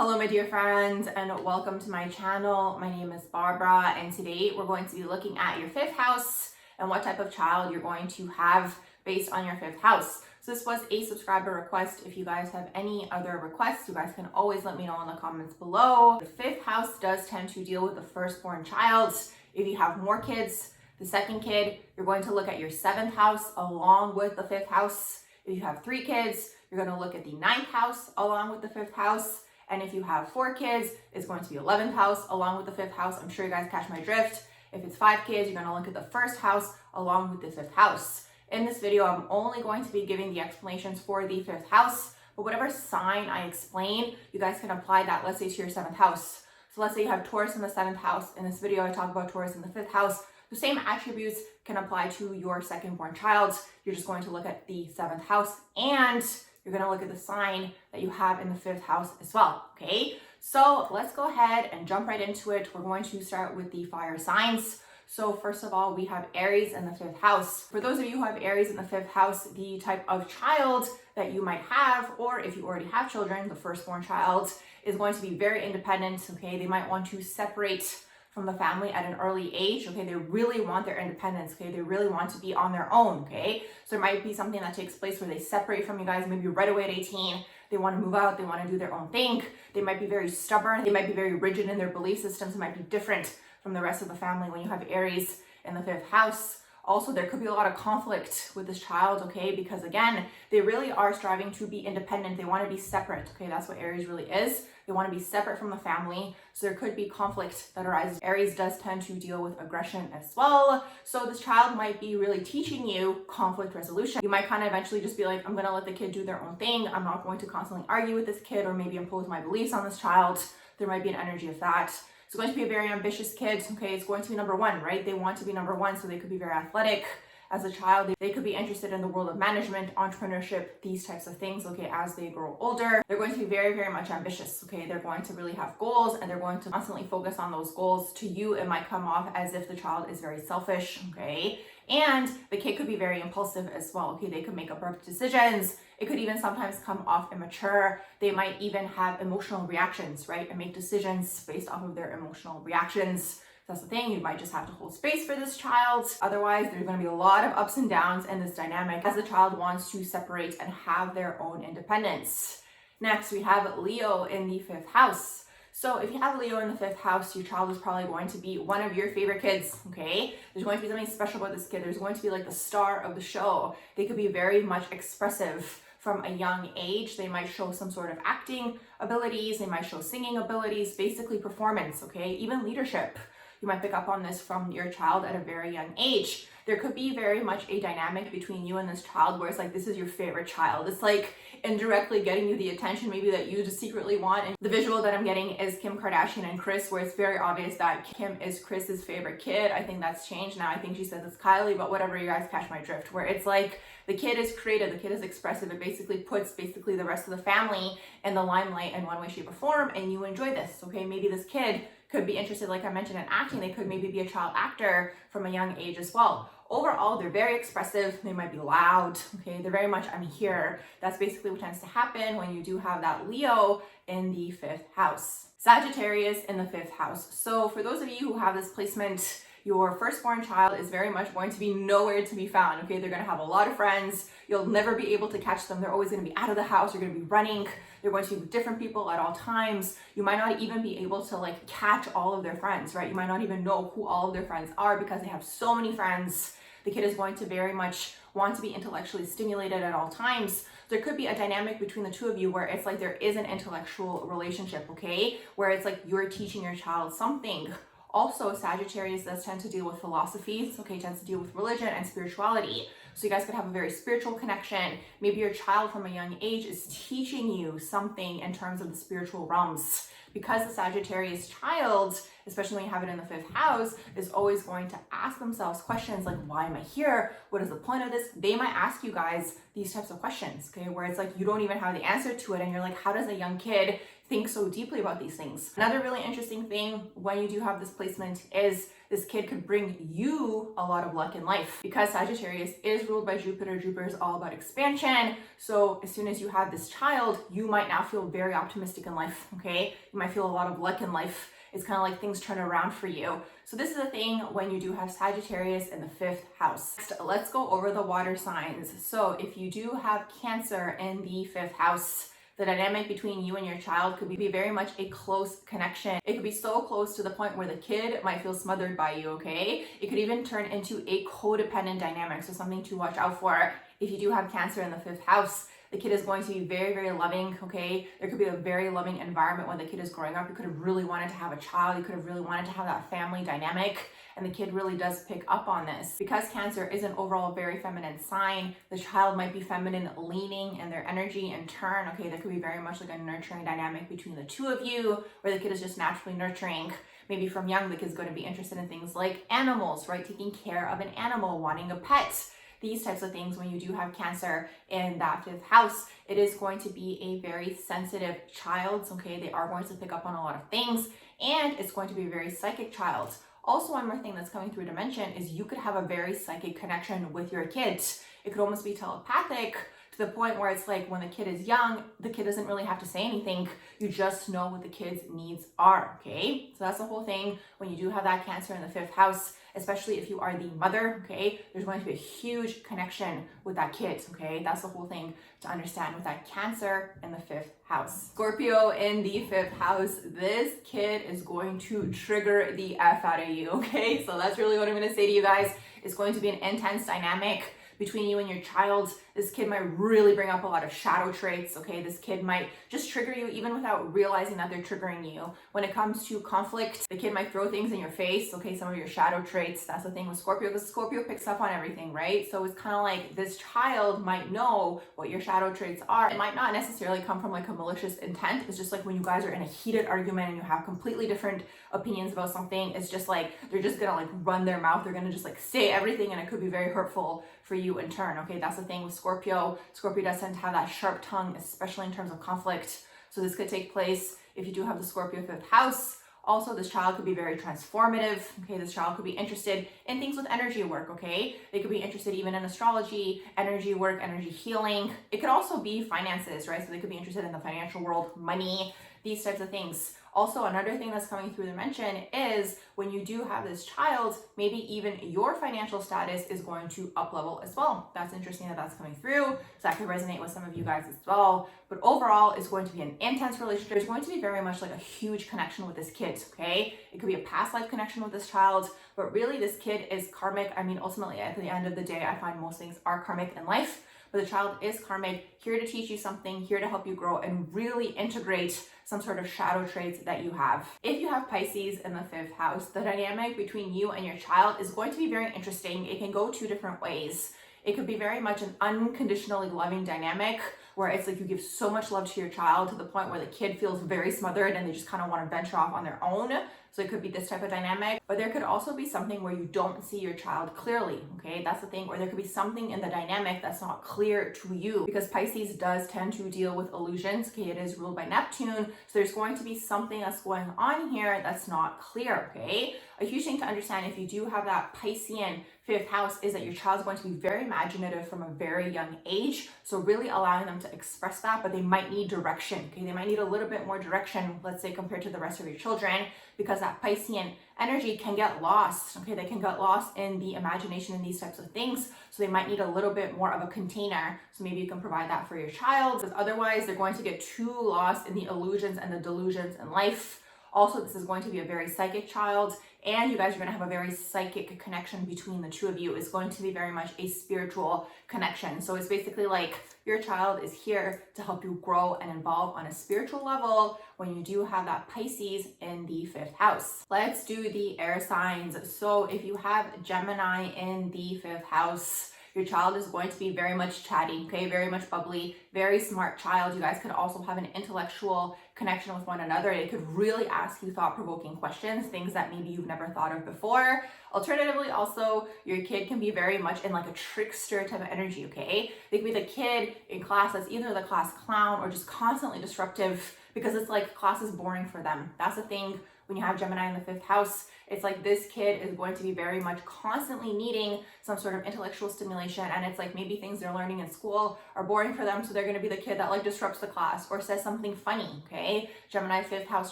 Hello my dear friends, and welcome to my channel. My name is Barbara, and today we're going to be looking at your fifth house and what type of child you're going to have based on your fifth house. So this was a subscriber request. If you guys have any other requests, you guys can always let me know in the comments below. The fifth house does tend to deal with the firstborn child. If you have more kids, the second kid, you're going to look at your seventh house along with the fifth house. If you have 3 kids, you're going to look at the ninth house along with the fifth house. And if you have 4 kids, it's going to be 11th house along with the fifth house. I'm sure you guys catch my drift. If it's 5 kids, you're going to look at the first house along with the fifth house. In this video, I'm only going to be giving the explanations for the fifth house, but whatever sign I explain, you guys can apply that, let's say, to your 7th house. So let's say you have Taurus in the 7th house. In this video, I talk about Taurus in the 5th house. The same attributes can apply to your second-born child. You're just going to look at the 7th house, and you're going to look at the sign that you have in the 5th house as well, okay? So let's go ahead and jump right into it. We're going to start with the fire signs. So first of all, we have Aries in the 5th house. For those of you who have Aries in the 5th house, the type of child that you might have, or if you already have children, the firstborn child is going to be very independent, okay? They might want to separate from the family at an early age, okay? They really want their independence, okay? They really want to be on their own, okay? So there might be something that takes place where they separate from you guys, maybe right away at 18. They want to move out, they want to do their own thing. They might be very stubborn, they might be very rigid in their belief systems. It might be different from the rest of the family when you have Aries in the 5th house. Also, there could be a lot of conflict with this child, okay? Because again, they really are striving to be independent. They want to be separate, okay? That's what Aries really is. They want to be separate from the family. So there could be conflict that arises. Aries does tend to deal with aggression as well. So this child might be really teaching you conflict resolution. You might kind of eventually just be like, I'm going to let the kid do their own thing. I'm not going to constantly argue with this kid or maybe impose my beliefs on this child. There might be an energy of that. It's going to be a very ambitious kid, okay? It's going to be number 1, right? They want to be number 1, so they could be very athletic. As a child, they could be interested in the world of management, entrepreneurship, these types of things, okay? As they grow older, they're going to be very, very much ambitious, okay? They're going to really have goals, and they're going to constantly focus on those goals. To you, it might come off as if the child is very selfish, okay? And the kid could be very impulsive as well, okay? They could make abrupt decisions. It could even sometimes come off immature. They might even have emotional reactions, right? And make decisions based off of their emotional reactions. That's the thing, you might just have to hold space for this child. Otherwise, there's going to be a lot of ups and downs in this dynamic as the child wants to separate and have their own independence. Next, we have Leo in the 5th house. So if you have Leo in the 5th house, your child is probably going to be one of your favorite kids, okay? There's going to be something special about this kid. There's going to be like the star of the show. They could be very much expressive from a young age. They might show some sort of acting abilities. They might show singing abilities, basically performance, okay? Even leadership. You might pick up on this from your child at a very young age. There could be very much a dynamic between you and this child where it's like, this is your favorite child. It's like indirectly getting you the attention maybe that you just secretly want. And the visual that I'm getting is Kim Kardashian and Kris, where it's very obvious that Kim is Kris's favorite kid. I think that's changed now. I think she says it's Kylie, but whatever, you guys catch my drift, where it's like the kid is creative, the kid is expressive. It basically puts the rest of the family in the limelight in one way, shape, or form, and you enjoy this, okay? Maybe this kid could be interested, like I mentioned, in acting. They could maybe be a child actor from a young age as well. Overall, they're very expressive. They might be loud, okay? They're very much, I'm here. That's basically what tends to happen when you do have that Leo in the 5th house. Sagittarius in the 5th house. So for those of you who have this placement, your firstborn child is very much going to be nowhere to be found, okay? They're going to have a lot of friends. You'll never be able to catch them. They're always going to be out of the house. You're going to be running. They're going to be with different people at all times. You might not even be able to like catch all of their friends, right? You might not even know who all of their friends are because they have so many friends. The kid is going to very much want to be intellectually stimulated at all times. There could be a dynamic between the two of you where it's like there is an intellectual relationship, okay? Where it's like you're teaching your child something. Also, Sagittarius does tend to deal with philosophies, okay? Tends to deal with religion and spirituality. So you guys could have a very spiritual connection. Maybe your child from a young age is teaching you something in terms of the spiritual realms. Because the Sagittarius child, especially when you have it in the 5th house, is always going to ask themselves questions like, why am I here? What is the point of this? They might ask you guys these types of questions, okay? Where it's like you don't even have the answer to it and you're like, how does a young kid think so deeply about these things. Another really interesting thing when you do have this placement is this kid could bring you a lot of luck in life, because Sagittarius is ruled by Jupiter. Jupiter is all about expansion. So as soon as you have this child, you might now feel very optimistic in life, okay? You might feel a lot of luck in life. It's kind of like things turn around for you. So this is a thing when you do have Sagittarius in the 5th house. Next, let's go over the water signs. So if you do have Cancer in the 5th house, the dynamic between you and your child could be very much a close connection. It could be so close to the point where the kid might feel smothered by you, okay? It could even turn into a codependent dynamic, so something to watch out for. If you do have Cancer in the 5th house, the kid is going to be very, very loving, okay? There could be a very loving environment when the kid is growing up. You could have really wanted to have a child. You could have really wanted to have that family dynamic. And the kid really does pick up on this. Because Cancer is an overall very feminine sign, the child might be feminine leaning in their energy in turn, okay? There could be very much like a nurturing dynamic between the two of you, where the kid is just naturally nurturing. Maybe from young, the kid's going to be interested in things like animals, right? Taking care of an animal, wanting a pet. These types of things, when you do have Cancer in that 5th house, it is going to be a very sensitive child, okay? They are going to pick up on a lot of things, and it's going to be a very psychic child. Also, one more thing that's coming through dimension is you could have a very psychic connection with your kids. It could almost be telepathic, to the point where it's like when the kid is young, the kid doesn't really have to say anything. You just know what the kid's needs are, okay? So that's the whole thing when you do have that Cancer in the 5th house, especially if you are the mother, okay? There's going to be a huge connection with that kid, okay? That's the whole thing to understand with that Cancer in the 5th house. Scorpio in the 5th house, this kid is going to trigger the F out of you, okay? So that's really what I'm gonna say to you guys. It's going to be an intense dynamic between you and your child. This kid might really bring up a lot of shadow traits, okay? This kid might just trigger you even without realizing that they're triggering you. When it comes to conflict, the kid might throw things in your face, okay? Some of your shadow traits. That's the thing with Scorpio, because Scorpio picks up on everything, right? So it's kind of like this child might know what your shadow traits are. It might not necessarily come from like a malicious intent. It's just like when you guys are in a heated argument and you have completely different opinions about something, it's just like they're just gonna like run their mouth. They're gonna just like say everything, and it could be very hurtful for you in turn, okay? That's the thing with Scorpio. Scorpio does tend to have that sharp tongue, especially in terms of conflict. So this could take place if you do have the Scorpio 5th house. Also, this child could be very transformative, okay? This child could be interested in things with energy work, okay? They could be interested even in astrology, energy work, energy healing. It could also be finances, right? So they could be interested in the financial world, money, these types of things. Also, another thing that's coming through dimension is when you do have this child, maybe even your financial status is going to up level as well. That's interesting that that's coming through. So that could resonate with some of you guys as well. But overall, it's going to be an intense relationship. There's going to be very much like a huge connection with this kid, okay? It could be a past life connection with this child, but really this kid is karmic. I mean, ultimately, at the end of the day, I find most things are karmic in life. But the child is karmic, here to teach you something, here to help you grow and really integrate some sort of shadow traits that you have. If you have Pisces in the 5th house, the dynamic between you and your child is going to be very interesting. It can go two different ways. It could be very much an unconditionally loving dynamic where it's like you give so much love to your child to the point where the kid feels very smothered and they just kind of want to venture off on their own. So it could be this type of dynamic, but there could also be something where you don't see your child clearly, okay? That's the thing, or there could be something in the dynamic that's not clear to you, because Pisces does tend to deal with illusions, okay? It is ruled by Neptune, so there's going to be something that's going on here that's not clear, okay? A huge thing to understand if you do have that Piscean 5th house is that your child's going to be very imaginative from a very young age, so really allowing them to express that, but they might need direction, okay? They might need a little bit more direction, let's say, compared to the rest of your children, because that Piscean energy can get lost, okay? They can get lost in the imagination and these types of things, so they might need a little bit more of a container, so maybe you can provide that for your child, because otherwise they're going to get too lost in the illusions and the delusions in life. Also, this is going to be a very psychic child, and you guys are going to have a very psychic connection between the two of you. It's going to be very much a spiritual connection. So it's basically like your child is here to help you grow and evolve on a spiritual level when you do have that Pisces in the 5th house. Let's do the air signs. So if you have Gemini in the 5th house, your child is going to be very much chatty, okay? Very much bubbly, very smart child. You guys could also have an intellectual connection with one another. It could really ask you thought-provoking questions, things that maybe you've never thought of before. Alternatively, also, your kid can be very much in like a trickster type of energy, okay? They could be the kid in class that's either the class clown or just constantly disruptive, because it's like class is boring for them. That's the thing when you have Gemini in the 5th house. It's like this kid is going to be very much constantly needing some sort of intellectual stimulation, and it's like maybe things they're learning in school are boring for them, so they're going to be the kid that like disrupts the class or says something funny, okay? Gemini 5th house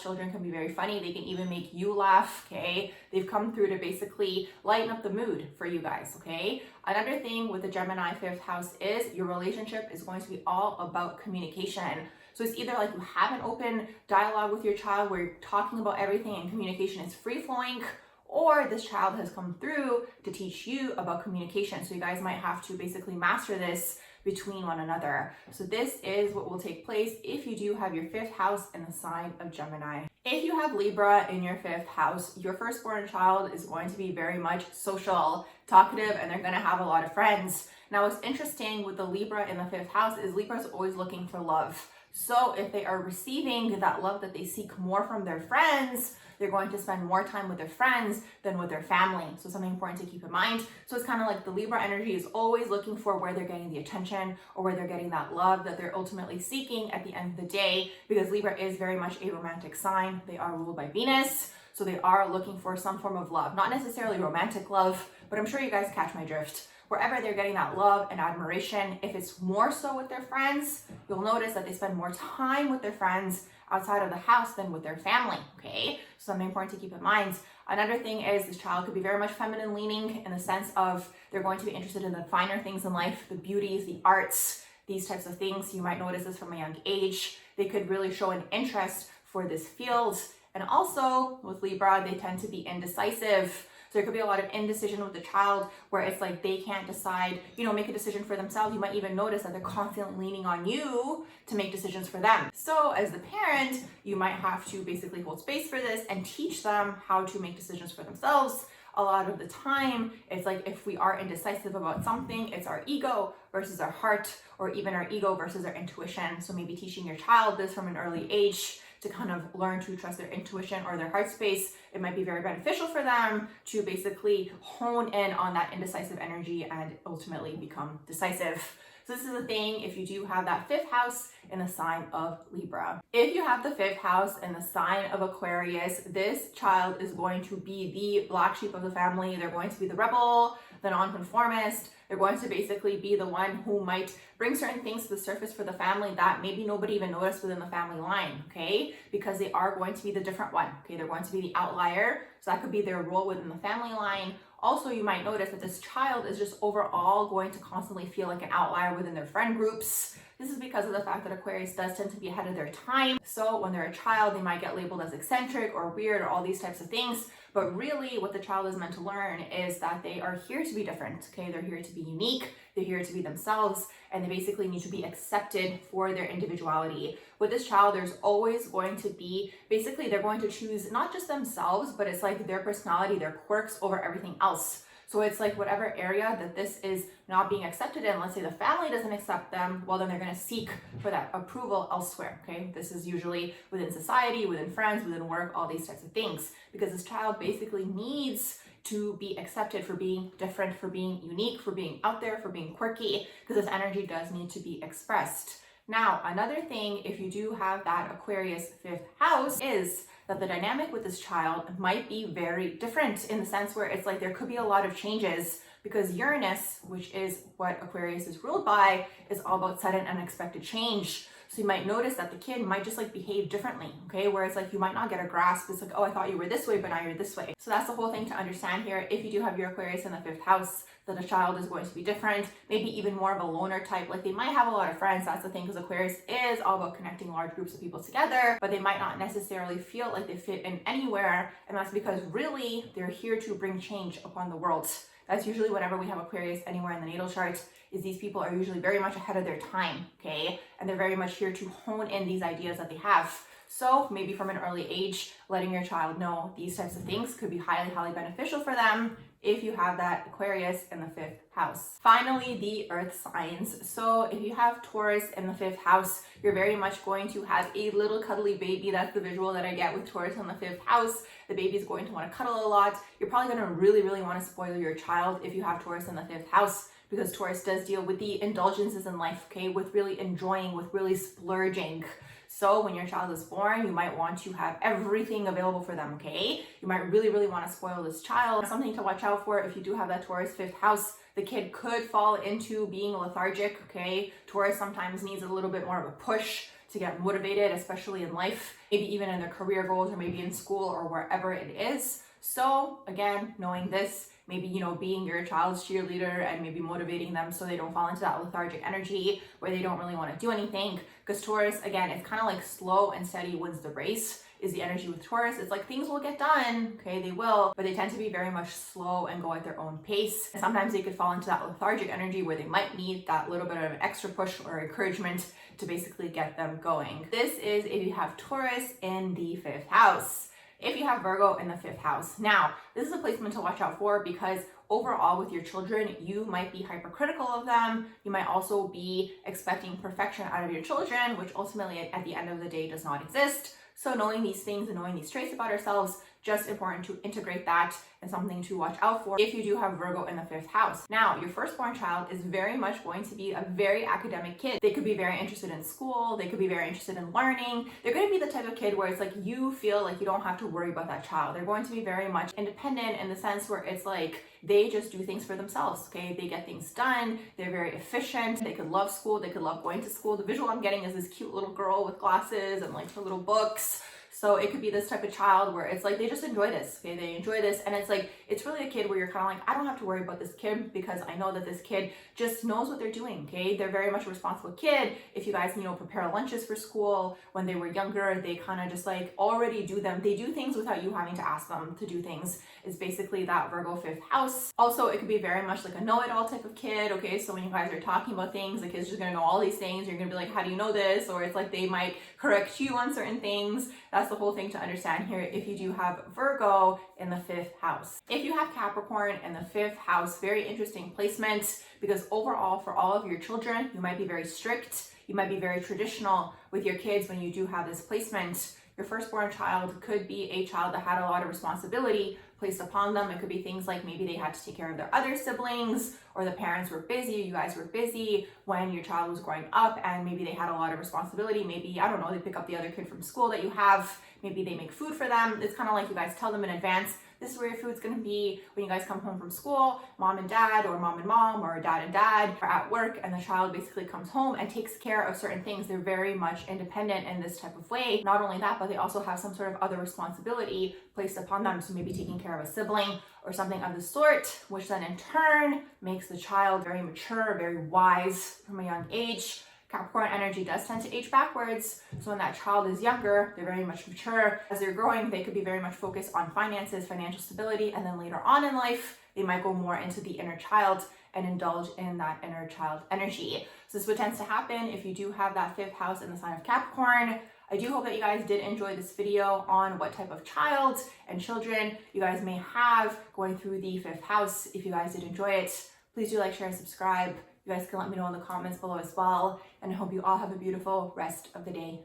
children can be very funny. They can even make you laugh, okay? They've come through to basically lighten up the mood for you guys, okay? Another thing with the Gemini 5th house is your relationship is going to be all about communication. So it's either like you have an open dialogue with your child where you're talking about everything and communication is free flowing, or this child has come through to teach you about communication. So you guys might have to basically master this between one another. So this is what will take place if you do have your 5th house in the sign of Gemini. If you have Libra in your 5th house, your firstborn child is going to be very much social, talkative, and they're going to have a lot of friends. Now, what's interesting with the Libra in the 5th house is Libra is always looking for love. So if they are receiving that love that they seek more from their friends, they're going to spend more time with their friends than with their family. So something important to keep in mind. So it's kind of like the Libra energy is always looking for where they're getting the attention or where they're getting that love that they're ultimately seeking at the end of the day, because Libra is very much a romantic sign. They are ruled by Venus. So they are looking for some form of love, not necessarily romantic love, but I'm sure you guys catch my drift. Wherever they're getting that love and admiration, if it's more so with their friends, you'll notice that they spend more time with their friends outside of the house than with their family, okay? So something important to keep in mind. Another thing is this child could be very much feminine leaning in the sense of they're going to be interested in the finer things in life, the beauties, the arts, these types of things. You might notice this from a young age. They could really show an interest for this field. And also with Libra, they tend to be indecisive. So there could be a lot of indecision with the child where it's like they can't decide, make a decision for themselves. You might even notice that they're constantly leaning on you to make decisions for them. So as the parent, you might have to basically hold space for this and teach them how to make decisions for themselves. A lot of the time, it's like if we are indecisive about something, it's our ego versus our heart, or even our ego versus our intuition. So maybe teaching your child this from an early age to kind of learn to trust their intuition or their heart space. It might be very beneficial for them to basically hone in on that indecisive energy and ultimately become decisive. So this is the thing if you do have that 5th house in the sign of Libra. If you have the 5th house in the sign of Aquarius, this child is going to be the black sheep of the family. They're going to be the rebel, the nonconformist. They're going to basically be the one who might bring certain things to the surface for the family that maybe nobody even noticed within the family line, okay? Because they are going to be the different one, okay? They're going to be the outlier. So that could be their role within the family line. Also, you might notice that this child is just overall going to constantly feel like an outlier within their friend groups. This is because of the fact that Aquarius does tend to be ahead of their time. So when they're a child, they might get labeled as eccentric or weird or all these types of things. But really what the child is meant to learn is that they are here to be different, okay? They're here to be unique. They're here to be themselves, and they basically need to be accepted for their individuality. With this child, there's always going to be, basically they're going to choose not just themselves, but it's like their personality, their quirks over everything else. So it's like whatever area that this is not being accepted in, let's say the family doesn't accept them, well then they're going to seek for that approval elsewhere, okay? This is usually within society, within friends, within work, all these types of things. Because this child basically needs to be accepted for being different, for being unique, for being out there, for being quirky, because this energy does need to be expressed. Now, another thing, if you do have that Aquarius 5th house, is that the dynamic with this child might be very different in the sense where it's like there could be a lot of changes because Uranus, which is what Aquarius is ruled by, is all about sudden unexpected change. So you might notice that the kid might just like behave differently, okay? Where it's like you might not get a grasp. It's like, oh, I thought you were this way, but now you're this way. So that's the whole thing to understand here. If you do have your Aquarius in the 5th house, that a child is going to be different, maybe even more of a loner type. Like they might have a lot of friends. That's the thing, because Aquarius is all about connecting large groups of people together, but they might not necessarily feel like they fit in anywhere. And that's because really they're here to bring change upon the world. That's usually whenever we have Aquarius anywhere in the natal chart, is these people are usually very much ahead of their time, okay? And they're very much here to hone in these ideas that they have. So maybe from an early age, letting your child know these types of things could be highly, highly beneficial for them if you have that Aquarius in the 5th house. Finally, the earth signs. So if you have Taurus in the 5th house, you're very much going to have a little cuddly baby. That's the visual that I get with Taurus in the 5th house. The baby is going to want to cuddle a lot. You're probably going to really, really want to spoil your child if you have Taurus in the 5th house, because Taurus does deal with the indulgences in life, okay? With really enjoying, with really splurging. So when your child is born, you might want to have everything available for them, okay? You might really, really want to spoil this child. Something to watch out for if you do have that Taurus 5th house, the kid could fall into being lethargic, okay? Taurus sometimes needs a little bit more of a push to get motivated, especially in life, maybe even in their career goals or maybe in school or wherever it is. So again, knowing this, maybe, being your child's cheerleader and maybe motivating them so they don't fall into that lethargic energy where they don't really want to do anything. Because Taurus, again, it's kind of like slow and steady wins the race is the energy with Taurus. It's like things will get done, okay, they will, but they tend to be very much slow and go at their own pace. And sometimes they could fall into that lethargic energy where they might need that little bit of an extra push or encouragement to basically get them going. This is if you have Taurus in the 5th house. If you have Virgo in the 5th house. Now, this is a placement to watch out for because overall with your children, you might be hypercritical of them. You might also be expecting perfection out of your children, which ultimately at the end of the day does not exist. So knowing these things and knowing these traits about ourselves, just important to integrate that and something to watch out for if you do have Virgo in the 5th house. Now, your firstborn child is very much going to be a very academic kid. They could be very interested in school. They could be very interested in learning. They're going to be the type of kid where it's like you feel like you don't have to worry about that child. They're going to be very much independent in the sense where it's like they just do things for themselves, okay? They get things done. They're very efficient. They could love school. They could love going to school. The visual I'm getting is this cute little girl with glasses and like her little books. So it could be this type of child where it's like they just enjoy this, okay? They enjoy this, and it's like it's really a kid where you're kind of like, I don't have to worry about this kid because I know that this kid just knows what they're doing, okay? They're very much a responsible kid. If you guys, prepare lunches for school when they were younger, they kind of just like already do them. They do things without you having to ask them to do things. It's basically that Virgo 5th house. Also, it could be very much like a know-it-all type of kid, okay? So when you guys are talking about things, the kid's just gonna know all these things. You're gonna be like, how do you know this? Or it's like they might correct you on certain things. That's the whole thing to understand here if you do have Virgo in the 5th house. If you have Capricorn in the 5th house, very interesting placement because overall for all of your children, you might be very strict. You might be very traditional with your kids when you do have this placement. Your firstborn child could be a child that had a lot of responsibility placed upon them. It could be things like maybe they had to take care of their other siblings or the parents were busy, you guys were busy when your child was growing up and maybe they had a lot of responsibility. Maybe, I don't know, they pick up the other kid from school that you have. Maybe they make food for them. It's kind of like you guys tell them in advance, this is where your food's gonna be when you guys come home from school. Mom and dad or mom and mom or dad and dad are at work and the child basically comes home and takes care of certain things. They're very much independent in this type of way. Not only that, but they also have some sort of other responsibility placed upon them. So maybe taking care of a sibling or something of the sort, which then in turn makes the child very mature, very wise from a young age. Capricorn energy does tend to age backwards. So when that child is younger, they're very much mature. As they're growing, they could be very much focused on finances, financial stability, and then later on in life, they might go more into the inner child and indulge in that inner child energy. So this is what tends to happen if you do have that 5th house in the sign of Capricorn. I do hope that you guys did enjoy this video on what type of child and children you guys may have going through the 5th house. If you guys did enjoy it, please do like, share, and subscribe. You guys can let me know in the comments below as well. And I hope you all have a beautiful rest of the day.